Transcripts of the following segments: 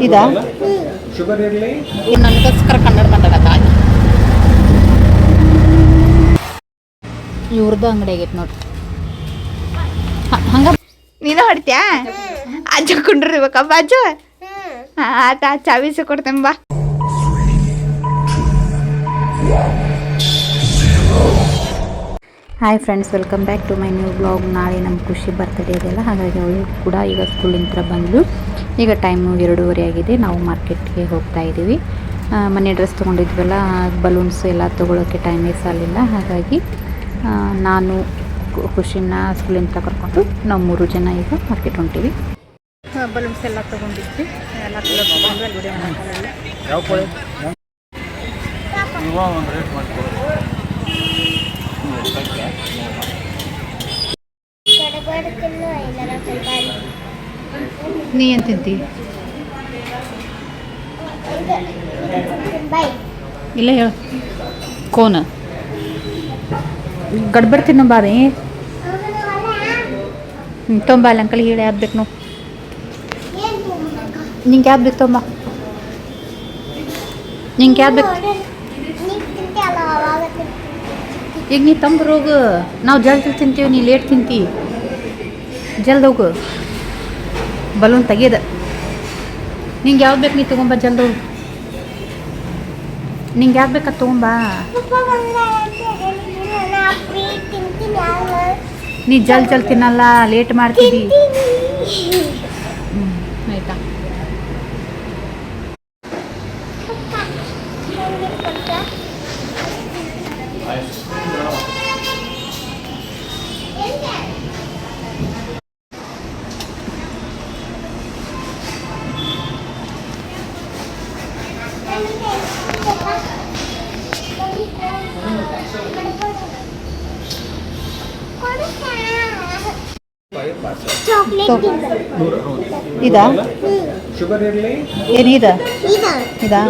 ಇದಾ ನನಗೋಸ್ಕರ ಕನ್ನಡ ಮಾತಾಡಕ ಇವ್ರದ್ದು ಅಂಗಡಿ ಆಗೈತೆ ನೋಡ್ರಿ. ಹಂಗ ನೀನು ಹೊಡ್ತೀಯಾ? ಅಜ್ಜ ಕುಂಡ್ರಿರ್ಬೇಕಪ್ಪ ಅಜ್ಜ. ಆತ ಚಾವಿಸಿ ಕೊಡ್ತೇನೆ ಬಾ. Hi friends, welcome back to my new blog. ನಾಳೆ ನಮ್ಮ ಖುಷಿ ಬರ್ತಡೇ ಇದೆಯಲ್ಲ, ಹಾಗಾಗಿ ಅವಳು ಕೂಡ ಈಗ ಸ್ಕೂಲಿಂದ ಬಂದು ಈಗ ಟೈಮು 2:30 ಆಗಿದೆ. ನಾವು ಮಾರ್ಕೆಟ್ಗೆ ಹೋಗ್ತಾ ಇದ್ದೀವಿ. ಮನೆ ಡ್ರೆಸ್ ತೊಗೊಂಡಿದ್ವಲ್ಲ, ಬಲೂನ್ಸ್ ಎಲ್ಲ ತೊಗೊಳೋಕ್ಕೆ ಟೈಮೇ ಸಾಲಿಲ್ಲ. ಹಾಗಾಗಿ ನಾನು ಖುಷಿನ ಸ್ಕೂಲಿಂದ ಕರ್ಕೊಂಡು ನಾವು 3 ಜನ ಈಗ ಮಾರ್ಕೆಟ್ ಹೊಂಟೀವಿ. ಬಲೂನ್ಸ್ ಎಲ್ಲ ತೊಗೊಂಡಿದ್ವಿ, ಎಲ್ಲ ಕಲರ್ ತೊಗೊಂಡು ವಿಡಿಯೋ ಮಾಡ್ಕೊಳ್ಳಲ್ಲ. ನೀ ಏನು ತಿಂತಿ? ಇಲ್ಲ ಹೇಳು. ಕೋನ ಗಡ್ಬಡ್ ತಿನ್ನೋ ಬಾರಿ. ತೊಂಬ ಅಲ್ಲಿ ಅಂಕಲ್ ಹೇಳಿ ಯಾವ್ದು ಬೇಕು ನಾವು. ನಿಂಗೆ ಯಾವ್ದು ಬೇಕು ತೊಂಬ, ನಿಂಗೆ ಯಾವ್ದು ಬೇಕು? ಈಗ ನೀ ತಂಬರು ಹೋಗು, ನಾವು ಜಲ್ದಿ ತಿಂತೀವಿ, ನೀ ಲೇಟ್ ತಿಂತಿ. ಜಲ್ದಿ ಹೋಗು, ಬಲೂನ್ ತೆಗಿಯದ. ನಿಂಗೆ ಯಾವ್ದು ಬೇಕು ನೀ ತೊಗೊಂಬ, ಜಲ್ದಿ ಹೋಗು. ನಿಂಗೆ ಯಾವ್ದು ಬೇಕಾದ ತೊಗೊಂಬ. ನೀ ಜಲ್ದಿ ತಿನ್ನಲ್ಲ, ಲೇಟ್ ಮಾಡ್ತೀವಿ. ಆಯ್ತಾ? ಇದಾ ಏನಿದ ಇದಾ?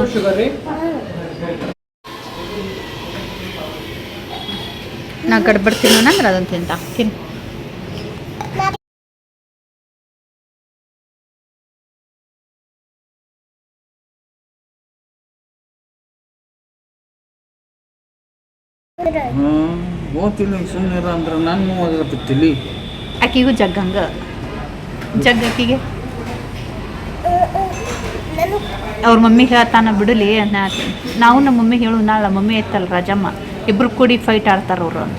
ನಾ ಗಡ್ಬಡ್ ತಿನ್ನೋಣ ಅಂದ್ರೆ ಅದನ್ನು ತಿಂತ ತಿನ್. ಸುಮ್ಮನೆ ಅಂದ್ರೆ ನಾನು ಓದಕತ್ತಿಲ್ಲಿ ಆಕಿಗೂ ಜಗ್ಗಂಗ ಜಗ್ಗಕ್ಕಿಗೆ ಅವ್ರ ಮಮ್ಮಿ ಹೇಳ್ತಾನ ಬಿಡಲಿ ಅಂತ. ನಾವು ನಮ್ಮ ಮಮ್ಮಿ ಹೇಳು, ನಾಳೆ ಮಮ್ಮಿ ಐತಲ್ಲ ರಾಜಮ್ಮ, ಇಬ್ರು ಕೂಡಿ ಫೈಟ್ ಆಡ್ತಾರ ಅವರು ಅಂತ.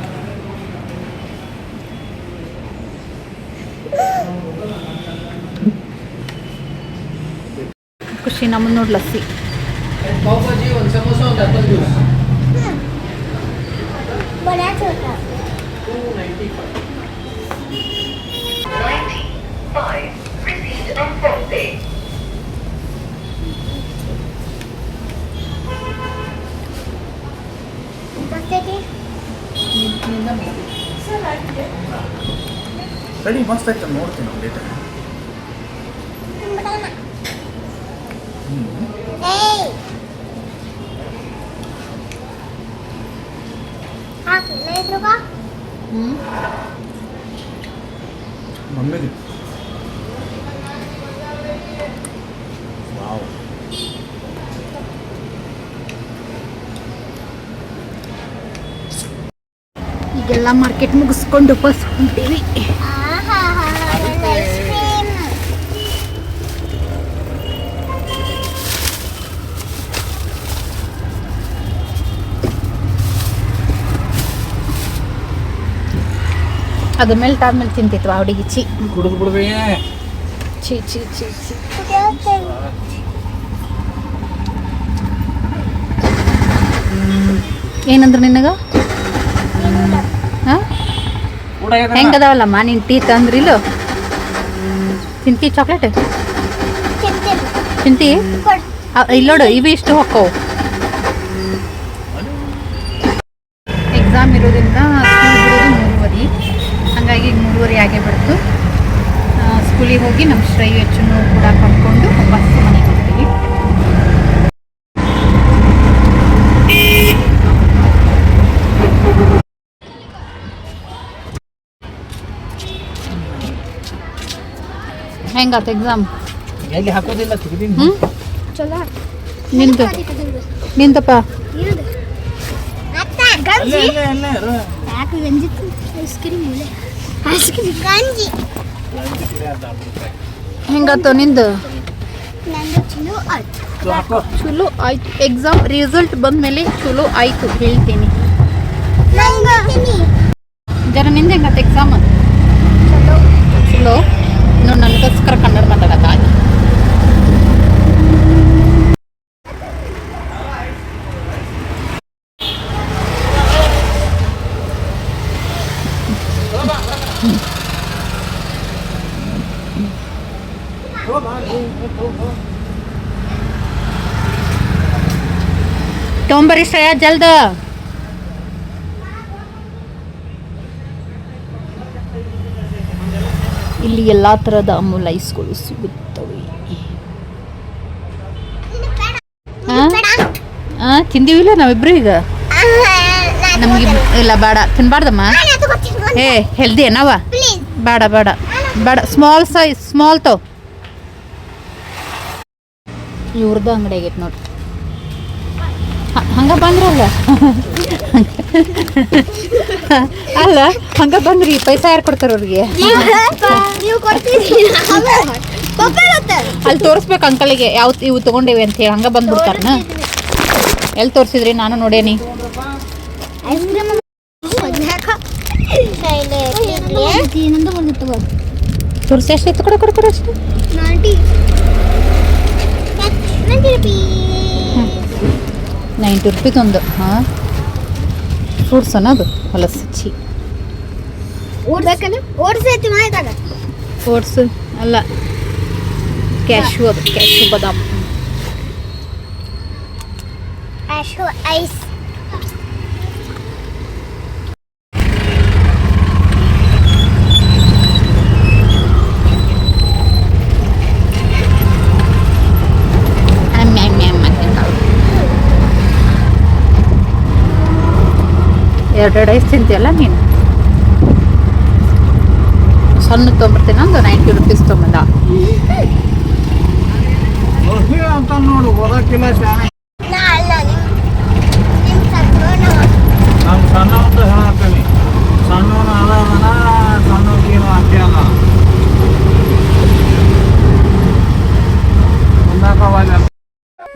ಖುಷಿ ನಮ್ಮನ್ನ ನೋಡಿ ಲಸ್ಸಿ. ಸರಿ, ಮಸ್ತ್ ಆಯ್ತು, ನೋಡ್ತೀನಿ ಲೇಟ್. ಮಮ್ಮಿಗೆ ಈಗೆಲ್ಲ ಮಾರ್ಕೆಟ್ ಮುಗಿಸ್ಕೊಂಡು ಬಸ್ ಹೊಂಟೀವಿ. ಅದು ಮೆಲ್ಟ್ ಆದ್ಮೇಲೆ ತಿಂತಿತ್ತು ಆ ಹುಡುಗಿ. ಚಿ ಕುಡಿದು ಬಿಡ್ಬೇ. ಚಿ ಚಿ ಚಿ ಚಿ ಏನಂದ್ರೆ ನಿನಗ ಹೆಂಗದಾವಲ್ಲಮ್ಮ ನಿನ್ ಟೀ ತಂದ್ರಿಲ್ಲ? ತಿಂತಿ ಚಾಕ್ಲೇಟ್? ತಿಂತಿ? ಇಲ್ಲೋಡು, ಇವು ಇಷ್ಟು ಹೊಕ್ಕವು. ಎಕ್ಸಾಮ್ ಇರೋದ್ರಿಂದ ಸ್ಕೂಲ್ ಬಿಡೋದು 3:30, ಹಾಗಾಗಿ 3:30 ಆಗೇ ಬಿಡ್ತು. ಸ್ಕೂಲಿಗೆ ಹೋಗಿ ನಮ್ಮ ಶ್ರೈ ಹೆಚ್ಚನ್ನು ಕೂಡ ಕರ್ಕೊಂಡು ವಾಪಸ್ ಮನೆಗೆ ಹೋಗ್ತೀವಿ. ಹೆಂಗಾತ ಎಕ್ಸಾಮ್? ಎಲ್ಲಿ ಹಾಕೋದಿಲ್ಲ ತೆಗ್ದೀನಿ. ಹ್ಞೂ ಚಲೋ ನಿಂದು ನಿಂದಪ್ಪ ಅಲ್ಲೇ ಅಲ್ಲೇ ಅಲ್ಲೇ ಇರು. ಯಾಕೆ ಗಂಜಿ ಐಸ್ ಕ್ರೀಮ್ ಗಂಜಿ ಹೆಂಗಾತು ನಿಂದು? ನಂದು ಚಲೋ ಆಯ್ತು. ಇದು ಹಾಕೋ. ಚಲೋ ಆಯ್ತು. ಎಕ್ಸಾಮ್ ರಿಸಲ್ಟ್ ಬಂದಮೇಲೆ ಚಲೋ ಆಯಿತು ಹೇಳ್ತೀನಿ. ಜರ ನಿಂದು ಹೆಂಗಾತ ಎಕ್ಸಾಮ್? ಚಲೋ. ಇನ್ನು ನನಗೋಸ್ಕರ ಕನ್ನಡ ಮಾತಾಡತ್ತ ಆಗಿ. ತೊಂಬರಿ ಶ್ರೇಯ ಜಲ್ದ. ಇಲ್ಲಿ ಎಲ್ಲ ಥರದ ಅಮೂಲ್ ಐಸ್ಗಳು ಸಿಗುತ್ತವೆ. ತಿಂದೀವಿಲ್ಲ ನಾವಿಬ್ರು ಈಗ. ನಮ್ಗೆ ಇಲ್ಲ ಬೇಡ ತಿನ್ಬಾರ್ದಮ್ಮ. ಏ ಹೆಲ್ದಿ ಏನವ? ಬೇಡ ಬೇಡ ಬೇಡ. ಸ್ಮಾಲ್ ಸೈಜ್ ಸ್ಮಾಲ್ ತೋ. ಇವ್ರದ್ದು ಅಂಗಡಿ ಆಗೈತೆ ನೋಡಿ. ಹಂಗೆ ಬಂದ್ರಲ್ಲ ಅಲ್ಲ ಹಂಗೆ ಬಂದ್ರಿ ಪೈಸಾ ಯಾರು ಕೊಡ್ತಾರೆ ಅವ್ರಿಗೆ? ಅಲ್ಲಿ ತೋರಿಸ್ಬೇಕು ಅಂಕಲಿಗೆ ಯಾವ ಇವು ತೊಗೊಂಡೇವಿ ಅಂತ ಹೇಳಿ ಹಂಗೆ ಬಂದ್ಬಿಡ್ತಾರನ. ಎಲ್ಲಿ ತೋರಿಸಿದ್ರಿ? ನಾನು ನೋಡೇನಿ. ತೋರಿಸಿ ಎಷ್ಟಾಯ್ತು? ಕೊಡು ಕೊಡು ಕೊಡು ಅಷ್ಟು. 90 ರೂಪಾಯಿದೊಂದು. ಹಾಂ ಫ್ರೂಟ್ಸ್ ಅನ್ನೋದು ಹೊಲಸಚ್ಚಿ. ಓಟ್ಸ್ ಅಲ್ಲ ಕ್ಯಾಶು. ಅದು ಕ್ಯಾಶು ಬಾದಾಮ್. ಐಸ್ ಎರಡೆರಡು ಐಸ್ ತಿಂತೀಯಲ್ಲ ನೀನು. ಸಣ್ಣ ತೊಗೊಂಬರ್ತೀನಿ ಒಂದು 90 ರೂಪೀಸ್ ತೊಗೊಂಬಂದ. ಅಂತ ನೋಡು ಓದಕ್ಕಿಲ್ಲ ಶಾನೆ. ನಾನು ಸಣ್ಣ ಅಂತ ಹೇಳತ್ತೀನಿ. ಸಣ್ಣವನ ಅದಾನ ಸಣ್ಣವಕ್ಕೇನು ಹಾಕ್ಯಲ್ಲ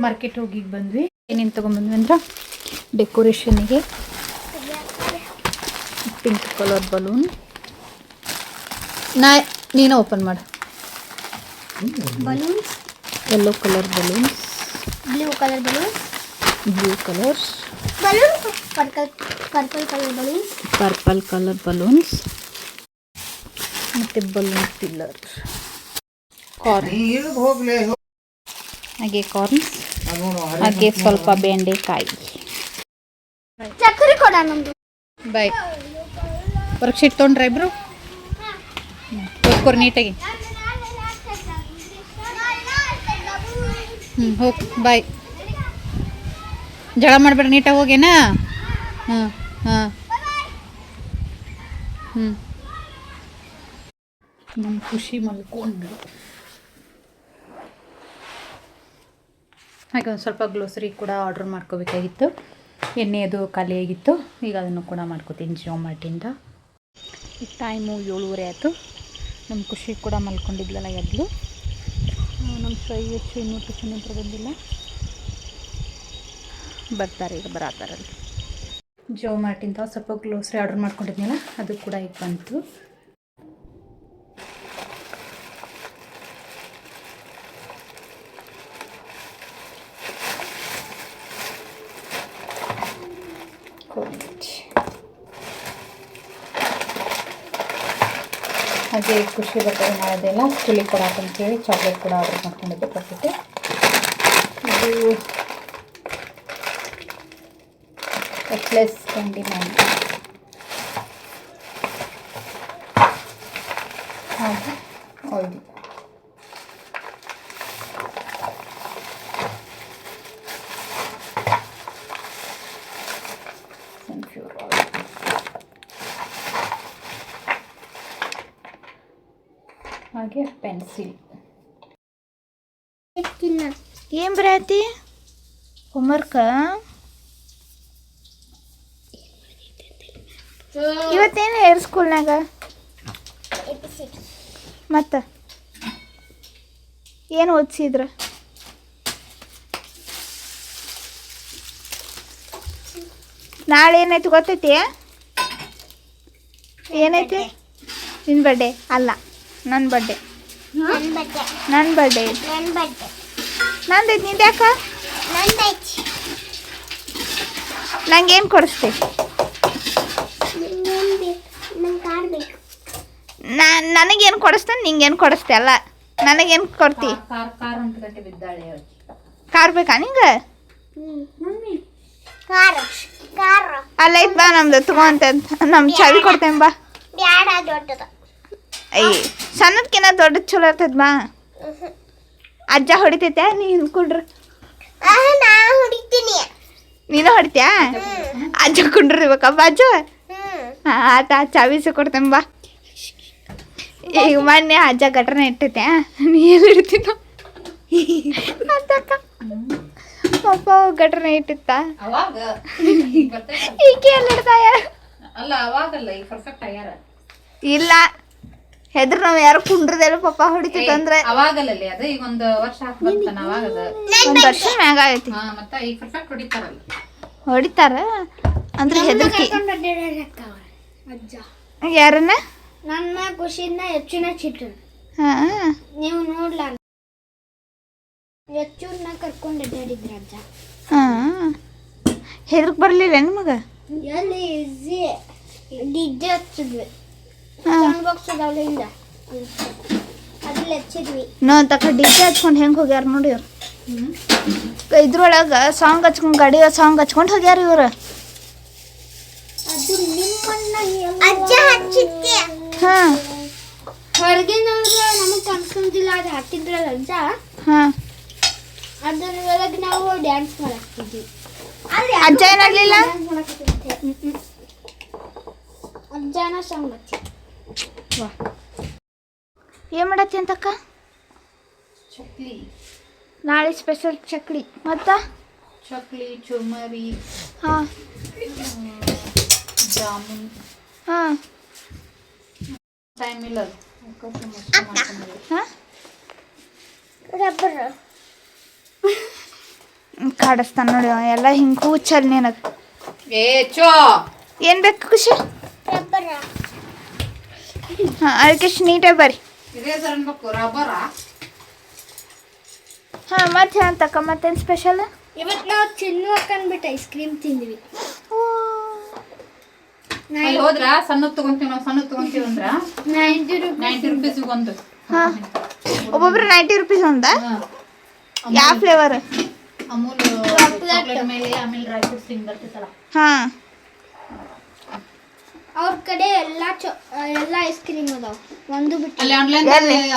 ಮಾರ್ಕೆಟ್ ಹೋಗಿ ಬಂದ್ವಿ. ಏನೇನು ತೊಗೊಂಬಂದ್ವಿ ಅಂದ್ರೆ ಡೆಕೋರೇಷನ್ಗೆ ಪಿಂಕ್ ಕಲರ್ ಬಲೂನ್. ನೀನು ಓಪನ್ ಮಾಡು. Balloons, yellow colour balloons, blue colour balloons, blue colours, balloons, purple colour balloons, purple colour balloons ಮತ್ತು ಬಲೂನ್ ಪಿಲ್ಲರ್. ಕಾರ್ನ್ ಹೋಗ್ಲಿ ಹಾಗೆ ಕಾರ್ನ್ಸ್ ಹಾಗೆ ಸ್ವಲ್ಪ ಬೆಂಡೆಕಾಯಿ. ಚಕ್ಕರಿ ಕೊಡ ನಮ್ದು. ಬಾಯ್. ವರ್ಕ್ಶೀಟ್ ತೊಗೊಂಡ್ರೆ ಇಬ್ರು ಓದ್ಕೊರಿ ನೀಟಾಗಿ. ಹೋಗಿ ಬಾಯ್. ಜಗಳ ಮಾಡಬೇಡ, ನೀಟಾಗಿ ಹೋಗೇನಾ. ಹಾಂ ಹಾಂ ನಮ್ಮ ಖುಷಿ ಮಲ್ಕೊಂಡು. ಹಾಗೆ ಒಂದು ಸ್ವಲ್ಪ ಗ್ಲೋಸರಿ ಕೂಡ ಆರ್ಡ್ರ್ ಮಾಡ್ಕೋಬೇಕಾಗಿತ್ತು. ಎಣ್ಣೆ ಅದು ಖಾಲಿಯಾಗಿತ್ತು. ಈಗ ಅದನ್ನು ಕೂಡ ಮಾಡ್ಕೋತೀನಿ ಜಿಯೋ ಮಾರ್ಟಿಂದ. ಈಗ ಟೈಮು 7:30 ಆಯಿತು. ನಮ್ಮ ಖುಷಿ ಕೂಡ ಮಲ್ಕೊಂಡಿದ್ಲಲ್ಲ ಎದ್ಲು. ನಮ್ಮ ಶ್ರೇಯಸ್ಸು ಇನ್ನೂ ಟ್ಯೂಷನ್ ಹತ್ರ ಬಂದಿಲ್ಲ. ಬರ್ತಾರೆ ಈಗ ಬರತ್ತಾರಲ್ಲಿ. ಜಿಯೋ ಮಾರ್ಟಿಂದ ಸ್ವಲ್ಪ ಗ್ಲೋಸರಿ ಆರ್ಡ್ರ್ ಮಾಡ್ಕೊಂಡಿದ್ನಲ್ಲ ಅದು ಕೂಡ ಈಗ ಬಂತು. ಹಾಗೆ ಖುಷಿ ಬರ್ತದೆ ನಾಳೆದೆಲ್ಲ ಸ್ಕೂಲಿಗೆ ಕೊಡಾಕಂತೇಳಿ ಚಾಕ್ಲೇಟ್ ಕೂಡ ಆರ್ಡರ್ ಮಾಡ್ಕೊಂಡಿದ್ದೆ ಕೊಟ್ಬಿಟ್ಟು. ಇದು ಎಕ್ಲೆಸ್ ಕ್ಯಾಂಡಿ ಮ್ಯಾನ್ ಹಾಗೆ ಆಯಿಲ್. Sunflower oil. ಹಾಗೆ ಪೆನ್ಸಿಲ್. ಏನು ಬರತ್ತಿ ಹೋಮ್ವರ್ಕ? ಇವತ್ತೇನು ಹೇರ್ ಸ್ಕೂಲ್ನಾಗ ಮತ್ತು ಏನು ಓದಿಸಿದ್ರ? ನಾಳೆ ಏನೈತಿ ಗೊತ್ತೈತಿ? ಏನೈತಿ? ನಿನ್ನ ಬರ್ಡೇ ಅಲ್ಲ, ನನ್ನ ಬರ್ಡೇ. ನನ್ನ ಬರ್ಡೇ ನಂದೈತಿ. ನಿಂದು ಯಾಕ? ನಂಗೇನು ಕೊಡಿಸ್ತಿ? ನನಗೇನು ಕೊಡಿಸ್ತೇನೆ, ನಿಂಗೇನು ಕೊಡಿಸ್ತೆ? ಅಲ್ಲ, ನನಗೇನು ಕೊಡ್ತಿ? ಕಾರ್ ಬೇಕಾ ನಿಂಗೆ? ಅಲ್ಲ ಐತ್ ಬಾ, ನಮ್ದು ತಗೊಂತ ನಮ್ಮ ಚಾವಿ ಕೊಡ್ತೇನೆ ಬಾ. ಅಯ್ಯ ಸಣ್ಣದ್ಕಿನ್ನ ದೊಡ್ಡದು ಚಲೋ ಇರ್ತದ ಬಾ. ಅಜ್ಜ ಹೊಡಿತೈತೆ, ನೀನು ಕುಂಡ್ರಿ. ನೀನು ಹೊಡಿತ್ಯಾ? ಅಜ್ಜ ಕುಂಡ್ರಿಬೇಕಪ್ಪ ಅಜ್ಜ. ಆತ ಚಾವಿಸ ಕೊಡ್ತೇನೆ ಬಾ. ಈಗ ಮೊನ್ನೆ ಅಜ್ಜ ಗಟ್ರನ ಇಟ್ಟೈತೆ, ನೀ ಎಲ್ಲಿ ಇಡ್ತೀನೋ ಅಂತಕ್ಕ ಪಪ್ಪ ಗಟ್ರನ ಇಟ್ಟಿತ್ತ. ಈಕೆ ಎಲ್ಲಿ ಇಡ್ತಾಯ? ಇಲ್ಲ ಹೆದ್ರ ನಾವ್ ಯಾರು ಕುಂಡ್ರದೆಲ್ಲ ಪಪ್ಪ ಹೊಡಿತೈತೆ ಅಂದ್ರೆ ಅವಾಗಲ್ಲ ಅದು ಈಗ ಒಂದು ವರ್ಷ ಒಂದ್ ವರ್ಷ ಮ್ಯಾಗ ಆಗೈತಿ. ಹೊಡಿತಾರ ಅಂದ್ರೆ ಹೆದರ್ಕಿ. ಯಾರನ್ನ? ನನ್ನ ಖುಷಿನ ಹೆಚ್ಚಿನ ಚಿಟ್ಟು ಹಾ ನೀವು ನೋಡ್ಲ ಹೆಚ್ಚೂರ್ನ ಕರ್ಕೊಂಡು ಅಡ್ಡಾಡಿದ್ರ ಅಜ್ಜ. ಹಾ ಹೆದರ್ಕ್ ಬರ್ಲಿಲ್ಲ ನಿಮಗ? ಎಲ್ಲಿ ಈಸಿ ಡಿಜೆ ಹಚ್ಚಿದ್ವಿ, ಸೌಂಡ್ ಬಾಕ್ಸ್ ಅದಾವಲ್ಲ ಇಲ್ಲ ಅದ್ರಲ್ಲಿ ಹಚ್ಚಿದ್ವಿ. ನೋ ತಕ ಡಿಜೆ ಹಚ್ಕೊಂಡು ಹೆಂಗೆ ಹೋಗ್ಯಾರ ನೋಡಿ ಇವ್ರು. ಇದ್ರೊಳಗೆ ಸಾಂಗ್ ಹಚ್ಕೊಂಡು ಗಾಡಿ ಸಾಂಗ್ ಹಚ್ಕೊಂಡು ಹೋಗ್ಯಾರ ಇವ್ರು. ಅದು ನಿಮ್ಮನ್ನ ಅಜ್ಜ ಹಚ್ಚಿದ್ದೆ. ಹಾ ಹೊರಗಿನವ್ರು ನಮಗೆ ಕಾಣಿಸೋದಿಲ್ಲ, ಅದು ಹಾಕಿದ್ರಲ್ಲ ಅಜ್ಜ, ಹಾ ಅದರೊಳಗೆ ನಾವು ಡ್ಯಾನ್ಸ್ ಮಾಡಾಕ್ತಿದ್ವಿ. ಅಜ್ಜ ಏನಾಗ್ಲಿಲ್ಲ? ಅಜ್ಜನ ಸಾಂಗ್ ಹಚ್ಚಿ. ಏನು ಮಾಡತ್ತಿ ಅಂತಕ್ಕ? ಚಕ್ಲಿ. ನಾಳೆ ಸ್ಪೆಷಲ್ ಚಕ್ಲಿ ಮತ್ತ ಚಕ್ಲಿ, ಚುರ್ಮರಿ, ಹಾಂ ಜಾಮೂನ್. ಹಾಂ ಟೈಮ್ ಇಲ್ಲ ಹಾಂ ರಬ್ಬರ್ ಕಾಡಿಸ್ತಾನ ನೋಡಿ ಅವ ಎಲ್ಲ ಹಿಂಗೆ ಹೂಚಲ್ ನಿನಗೆ. ಏ ಚೋ ಏನು ಬೇಕು ಖುಷಿ? ರಬ್ಬರ್ ಹಾಂ ಅದಕ್ಕೆ ನೀಟಾಗಿ ಬರ್ರಿ. ಇರೇಸರ್ ಅನ್ಬೇಕು, ರಬ್ಬರ. ಹಾಂ ಮತ್ತೆ ಅಂತಕ್ಕ ಮತ್ತೇನು ಸ್ಪೆಷಲ್? ಇವತ್ತು ನಾವು ಚಿನ್ನು ಹಾಕೊಂಡ್ಬಿಟ್ಟು ಐಸ್ ಕ್ರೀಮ್ ತಿಂದ್ವಿ. ಅಲ್ಲಿ ಹೋದ್ರ ಸಣ್ಣದ್ ತಗೊಂತೀವಿ, ನಾವು ಸಣ್ಣದ್ ತಗೊಂತೀವಿ ಅಂದ್ರ 90 ರೂಪೀಸ್ ಒಂದು. ಹಾಂ ಒಬ್ಬೊಬ್ರು 90 ರೂಪೀಸ್ ಒಂದ? ಯಾವ ಫ್ಲೇವರ್? ಅಮೂಲ್ ಚಾಕ್ಲೇಟ್ ಮೇಲೆ ಆಮೇಲೆ ಡ್ರೈ ಫ್ರೂಟ್ಸ್ ಹಿಂಗೆ ಬರ್ತೈತಲ್ಲ. ಹಾಂ ಅವ್ರ ಕಡೆ ಎಲ್ಲ ಐಸ್ ಕ್ರೀಮ್ ಅದಾವ, ಒಂದು ಬಿಟ್ಟು. ಅಲ್ಲಿ ಆನ್ಲೈನ್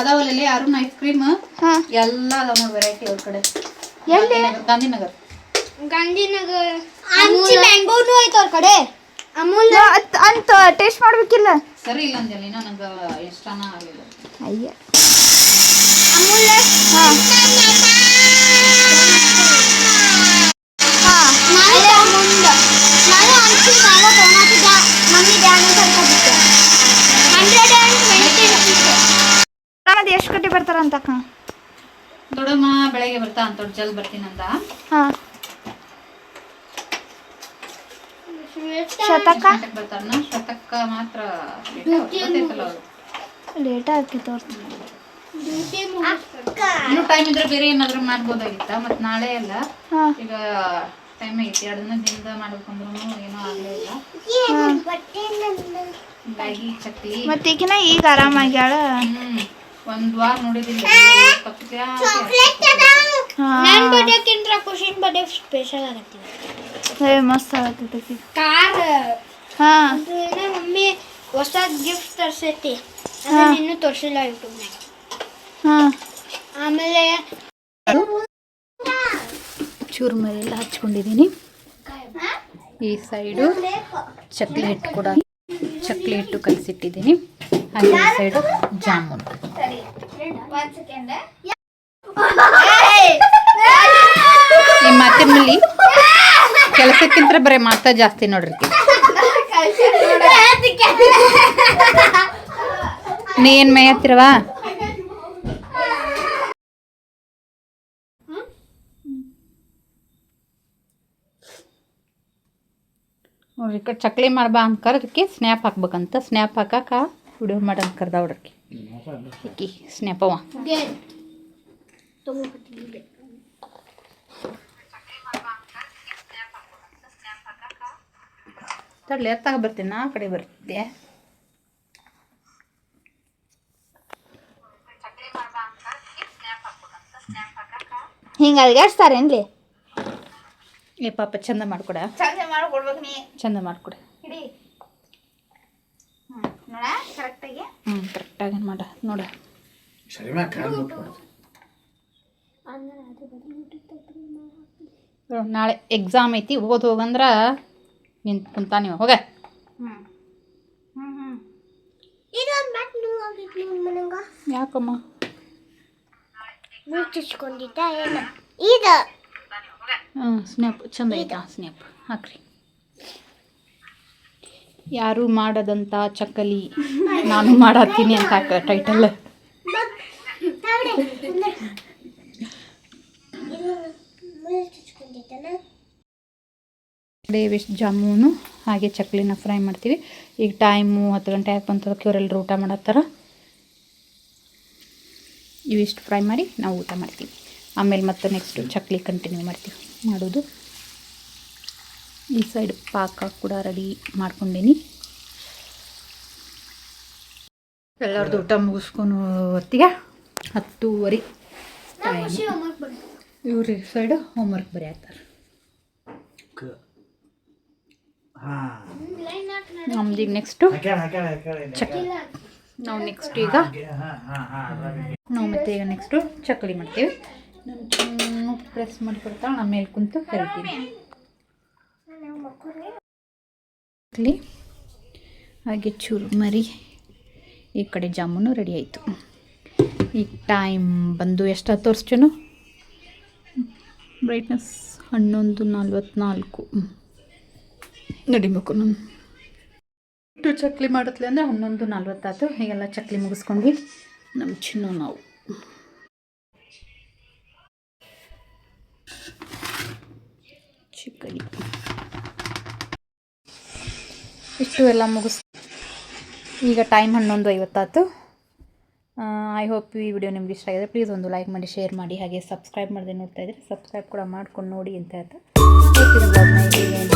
ಅದಾವಲ್ಲ ಅರುಣ್ ಐಸ್ ಕ್ರೀಮ್, ಹಾಂ ಎಲ್ಲ ಅದಾವ ನೋಡಿ ವೆರೈಟಿ ಅವ್ರ ಕಡೆ. ಎಲ್ಲಿ? ಗಾಂಧಿನಗರ್. ಗಾಂಧಿನಗರ್ ಮ್ಯಾಂಗೋನು ಐತೆ ಅವ್ರ ಕಡೆ. ಅಮೂಲ್ ಅಂತ ಟೇಸ್ಟ್ ಮಾಡ್ಬೇಕಿಲ್ಲ? ಸರಿ ಇಲ್ಲ ಅಂದಿಲ್ಲ, ಇನ್ನ ನಂಗೆ ಇಷ್ಟನ ಆಗಲಿಲ್ಲ. ಅಯ್ಯ ಅಮೂಲ್ ಹಾಂ ಹಾಂ ನಾನು ಅನ್ಸಿ ನಾವು ತೊಗೊಂಡಿದ್ದ ಮಮ್ಮಿ ಡ್ಯಾನ್ ಕರ್ಕೊಂಡ್ಬಿಟ್ಟೆ. 120 ಮತ್ತೆ ಎಷ್ಟು ಗಂಟೆ ಬರ್ತಾರಂತಕ್ಕ? ದೊಡ್ಡಮ್ಮ ಬೆಳಗ್ಗೆ ಬರ್ತಾ ಅಂತ ಜಲ್ದಿ ಬರ್ತೀನಂತ. ಹಾಂ ಶತಕ ಬರ್ತಾರನ? ಶತಕ ಮಾತ್ರ ಗೊತ್ತೈತಲ್ಲ ಅವ್ರು. ಲೇಟ್ ಆಗಿ ತೋರ್ತೀನಿ. ಇನ್ನು ಟೈಮ್ ಇದ್ರೆ ಬೇರೆ ಏನಾದ್ರು ಮಾಡ್ಬೋದಾಗಿತ್ತ, ಮತ್ತೆ ನಾಳೆ ಎಲ್ಲ ಹಾಂ ಈಗ ಟೈಮ್ ಐತಿ, 2 ದಿನದಿಂದ ಮಾಡ್ಬೇಕಂದ್ರೂ ಏನೂ ಆಗಲೇ ಇಲ್ಲ. ಹಿಂಗಾಗಿ ಚಕ್ಲಿ ಮತ್ತೆ ಈಗಿನ ಈಗ ಆರಾಮಾಗ್ಯಾಳ. ಒಂದ್ ವಾರ ನೋಡಿದಿಲ್ಲ. ನನ್ನ ಬರ್ಡೇಕ್ಕಿಂತ ಖುಷಿನ್ ಬರ್ಡೇ ಸ್ಪೆಷಲ್ ಆಗತ್ತೆ. ಮಸ್ತ್ ಆಗತ್ತೈತಿ ಕಾರ್. ಹಾಂ ಮಮ್ಮಿ ಹೊಸ ಗಿಫ್ಟ್ ತರ್ಸೈತಿ, ಅದನ್ನ ಇನ್ನೂ ತೋರಿಸಿಲ್ಲ ಯೂಟ್ಯೂಬ್ನಾಗ. ಹಾಂ ಆಮೇಲೆ ಚೂರ್ಮರಿ ಎಲ್ಲ ಹಚ್ಕೊಂಡಿದ್ದೀನಿ. ಈ ಸೈಡು ಚಕ್ಲಿ ಹಿಟ್ಟು ಕೂಡ, ಚಕ್ಲಿ ಹಿಟ್ಟು ಕಲಸಿಟ್ಟಿದ್ದೀನಿ. ಹಾಗೆ ಈ ಸೈಡು ಜಾಮೂನ್. ತಡಿ 1 ಸೆಕೆಂಡ್ ನಿಮ್ಮ ಮಾತಿನ ಮೇಲೆ ಕೆಲಸಕ್ಕಿಂತ ಬರೀ ಮಾತಾ ಜಾಸ್ತಿ ನೋಡ್ರಿ ನೀ ಏನು ಮೇಯತ್ತಿರವಾ ನೋಡ್ರಿ ಚಕ್ಲಿ ಮಾಡ್ಬಾ ಅಂತ ಕರೆದಕ್ಕೆ ಸ್ನ್ಯಾಪ್ ಹಾಕ್ಬೇಕಂತ ಸ್ನ್ಯಾಪ್ ಹಾಕಾಕ ವಿಡಿಯೋ ಮಾಡಂತ ಕರ್ದ ಹುಡ್ರಿ ಈಕಿ ಸ್ನ್ಯಾಪವ ತಡ್ಲಿ ಎತ್ತಾಗ ಬರ್ತೀನಿ ನಾ ಕಡೆ ಬರ್ತಿದ್ದೆ ಹಿಂಗೆ ಅಲ್ಗಾಡ್ಸ್ತಾರೇನ್ಲಿ ಏ ಪಾಪ ಚಂದ ಮಾಡ್ಕೊಡ ಚಂದ ಮಾಡ್ಕೊಡ್ಬೇಕು ನೀ ಚಂದ ಮಾಡ್ಕೊಡ ಹಿಡಿ ನೋಡ ಕರೆಕ್ಟಾಗಿ ಕರೆಕ್ಟಾಗಿ ಮಾಡ ನೋಡ ಸರಿ ಮ್ಯಾಗ ಕಾಲು ಬಿಟ್ಬಿಡು. ನಾಳೆ ಎಕ್ಸಾಮ್ ಐತಿ ಓದ್ ಹೋಗಂದ್ರೆ ನಿಂತು ಕುಂತ ನೀವು ಹೋಗ ಯಾಕಮ್ಮ ಮುಚ್ಚಿಸ್ಕೊಂಡಿದ್ದ ಏನು ಇದು ಸ್ನ್ಯಾಪ್ ಚಂದ ಐತಾ ಸ್ನ್ಯಾಪ್ ಹಾಕ್ರಿ ಯಾರು ಮಾಡದಂಥ ಚಕ್ಕಲಿ ನಾನು ಮಾಡತ್ತೀನಿ ಅಂತ ಹಾಕ ಟೈಟಲ್ ವೇಸ್ಟ್ ಜಾಮೂನು ಹಾಗೆ ಚಕ್ಲಿನ ಫ್ರೈ ಮಾಡ್ತೀವಿ ಈಗ ಟೈಮು 10 ಗಂಟೆ ಯಾಕೆ ಬಂತದಕ್ಕೆ ಇವರೆಲ್ಲರೂ ಊಟ ಮಾಡತ್ತಾರ ಇವಿಷ್ಟು ಫ್ರೈ ಮಾಡಿ ನಾವು ಊಟ ಮಾಡ್ತೀವಿ ಆಮೇಲೆ ಮತ್ತೆ ನೆಕ್ಸ್ಟು ಚಕ್ಲಿ ಕಂಟಿನ್ಯೂ ಮಾಡ್ತೀವಿ ಮಾಡೋದು ಈ ಸೈಡ್ ಪಾಕ ಕೂಡ ರೆಡಿ ಮಾಡ್ಕೊಂಡೀನಿ ಎಲ್ಲರದ್ದು ಊಟ ಮುಗಿಸ್ಕೊಂಡು ಹೊತ್ತಿಗೆ 10:30 ಇವ್ರ ಸೈಡು ಹೋಮ್ವರ್ಕ್ ಬರೆಯತ್ತಾರೆ ನಮ್ದು ಈಗ ನೆಕ್ಸ್ಟು ಚಕ್ಲಿ ನಾವು ನೆಕ್ಸ್ಟ್ ಈಗ ನಾವು ಮತ್ತೆ ಈಗ ನೆಕ್ಸ್ಟು ಚಕ್ಲಿ ಮಾಡ್ತೀವಿ ನಮ್ಮ ಚಿನ್ನು ಪ್ರೆಸ್ ಮಾಡಿಕೊಡ್ತಾಳೆ ನಮ್ಮ ಮೇಲೆ ಕುಂತು ಕರಿತೀವಿ ಚಕ್ಲಿ ಹಾಗೆ ಚುರುಮರಿ ಈ ಕಡೆ ಜಾಮೂನು ರೆಡಿ ಆಯಿತು ಈಗ ಟೈಮ್ ಬಂದು ಎಷ್ಟು ತೋರಿಸ್ತೀನೋ ಬ್ರೈಟ್ನೆಸ್ 11:44 ನಡಿಬೇಕು ನಾನು ಚಕ್ಲಿ ಮಾಡತ್ಲೆ ಅಂದರೆ 11:40 ಆಯ್ತು ಹೀಗೆಲ್ಲ ಚಕ್ಲಿ ಮುಗಿಸ್ಕೊಂಡ್ವಿ ನಮ್ಮ ಚಿನ್ನು ನಾವು ಚಿಕಲಿ ಇಷ್ಟು ಎಲ್ಲ ಮುಗಿಸ್ ಈಗ ಟೈಮ್ 11:50 ಆಯ್ತು ಐ ಹೋಪ್ ಈ ವಿಡಿಯೋ ನಿಮ್ಗೆ ಇಷ್ಟ ಆಗಿದೆ ಪ್ಲೀಸ್ ಒಂದು ಲೈಕ್ ಮಾಡಿ ಶೇರ್ ಮಾಡಿ ಹಾಗೆ ಸಬ್ಸ್ಕ್ರೈಬ್ ಮಾಡದೆ ನೋಡ್ತಾ ಇದ್ರೆ ಸಬ್ಸ್ಕ್ರೈಬ್ ಕೂಡ ಮಾಡ್ಕೊಂಡು ನೋಡಿ ಅಂತ ಹೇಳ್ತಾ